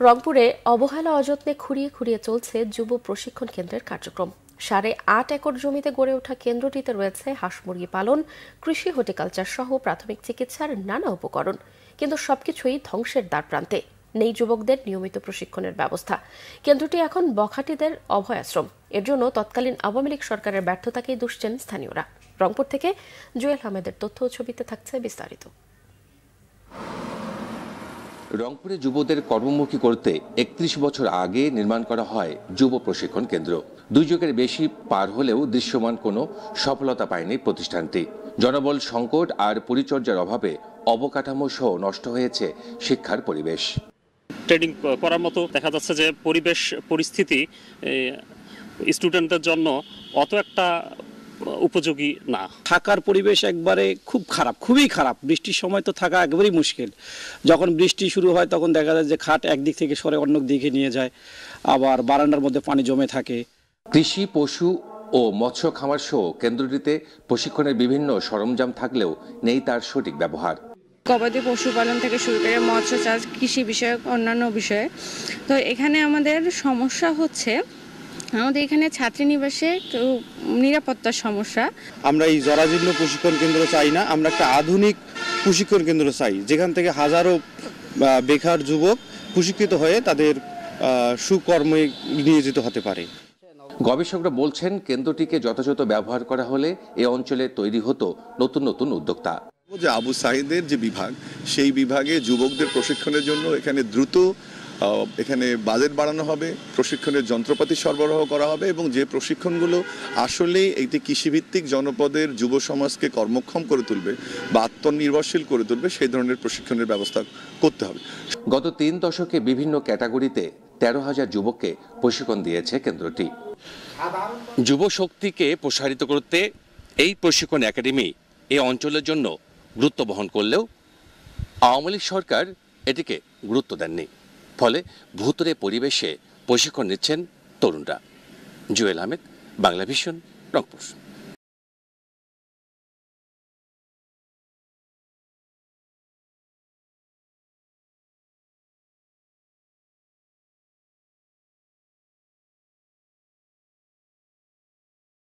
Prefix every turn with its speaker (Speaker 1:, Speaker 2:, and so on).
Speaker 1: রংপুরে অবহেলা অযত্নে খুঁড়িয়ে খুঁড়িয়ে চলছে যুব প্রশিক্ষণ কেন্দ্রের কার্যক্রম। 8.5 একর জমিতে গড়ে ওঠা কেন্দ্রটিতে রয়েছে হাঁস মুরগি পালন, কৃষি, হর্টিকালচার সহ প্রাথমিক চিকিৎসার নানা উপকরণ। কিন্তু সবকিছুই ধ্বংসের দ্বারপ্রান্তে। নেই যুবকদের নিয়মিত প্রশিক্ষণের ব্যবস্থা। কেন্দ্রটি এখন বখাটেদের অভয়াশ্রম। এর জন্য তৎকালীন আওয়ামী লীগ সরকারের ব্যর্থতাকেই দুষছেন স্থানীয়রা। রংপুর থেকে জুয়েল আহমেদের তথ্য ও ছবিতে থাকছে বিস্তারিত।
Speaker 2: রংপুরে যুবদের কর্মমুখী করতে 31 বছর আগে নির্মাণ করা হয় যুব প্রশিক্ষণ কেন্দ্র। 2 যুগের বেশি পার হলেও দৃশ্যমান কোনো সফলতা পায়নি প্রতিষ্ঠানটি। জনবল সংকট আর পরিচর্যার অভাবে অবকাঠামো সহ নষ্ট হয়েছে শিক্ষার পরিবেশ।
Speaker 3: ট্রেনিং করার মতো দেখা যাচ্ছে যে পরিবেশ পরিস্থিতি স্টুডেন্টদের জন্য অত একটা উপযোগী না।
Speaker 4: থাকার পরিবেশ একবারে খুব খারাপ, খুবই খারাপ। বৃষ্টির সময় তো থাকা একেবারেই মুশকিল। যখন বৃষ্টি শুরু হয় তখন দেখা যায় যে খাট একদিক থেকে সরে অন্য দিকে নিয়ে যায়, আবার বারান্দার মধ্যে পানি জমে থাকে।
Speaker 2: কৃষি, পশু ও মৎস্য খামার সহ কেন্দ্রটিতে প্রশিক্ষণের বিভিন্ন সরঞ্জাম থাকলেও নেই তার সঠিক ব্যবহার।
Speaker 5: গবাদি পশুপালন থেকে শুরু করে মৎস্য চাষ, কৃষি বিষয়ক অন্যান্য বিষয়ে। তো এখানে আমাদের সমস্যা হচ্ছে আমাদের এখানে ছাত্রীনিবাসে নিরাপত্তার সমস্যা।
Speaker 6: আমরা এই জরাজীর্ণ প্রশিক্ষণ কেন্দ্র চাই না, আমরা একটা আধুনিক প্রশিক্ষণ কেন্দ্র চাই, যেখান থেকে হাজারো বেকার যুবক প্রশিক্ষিত হয়ে তাদের সুকর্মে নিয়োজিত হতে পারে।
Speaker 2: গবেষকরা বলছেন, কেন্দ্রটিকে যথাযথ ব্যবহার করা হলে এ অঞ্চলে তৈরি হতো নতুন নতুন উদ্যোক্তা।
Speaker 7: যে আবু সাঈদের যে বিভাগ, সেই বিভাগে যুবকদের প্রশিক্ষণের জন্য এখানে দ্রুত এখানে বাজেট বাড়ানো হবে, প্রশিক্ষণের যন্ত্রপাতি সরবরাহ করা হবে এবং যে প্রশিক্ষণগুলো আসলেই একটি কৃষিভিত্তিক জনপদের যুব সমাজকে কর্মক্ষম করে তুলবে বা আত্মনির্ভরশীল করে তুলবে, সেই ধরনের প্রশিক্ষণের ব্যবস্থা করতে হবে।
Speaker 2: গত 3 দশকে বিভিন্ন ক্যাটাগরিতে 13,000 যুবককে প্রশিক্ষণ দিয়েছে কেন্দ্রটি। যুব শক্তিকে প্রসারিত করতে এই প্রশিক্ষণ একাডেমি এই অঞ্চলের জন্য গুরুত্ব বহন করলেও আওয়ামী লীগ সরকার এটিকে গুরুত্ব দেননি। ফলে ভুতুড়ে পরিবেশে প্রশিক্ষণ নিচ্ছেন তরুণরা। জুয়েল আহমেদ, বাংলা ভিশন, রংপুর।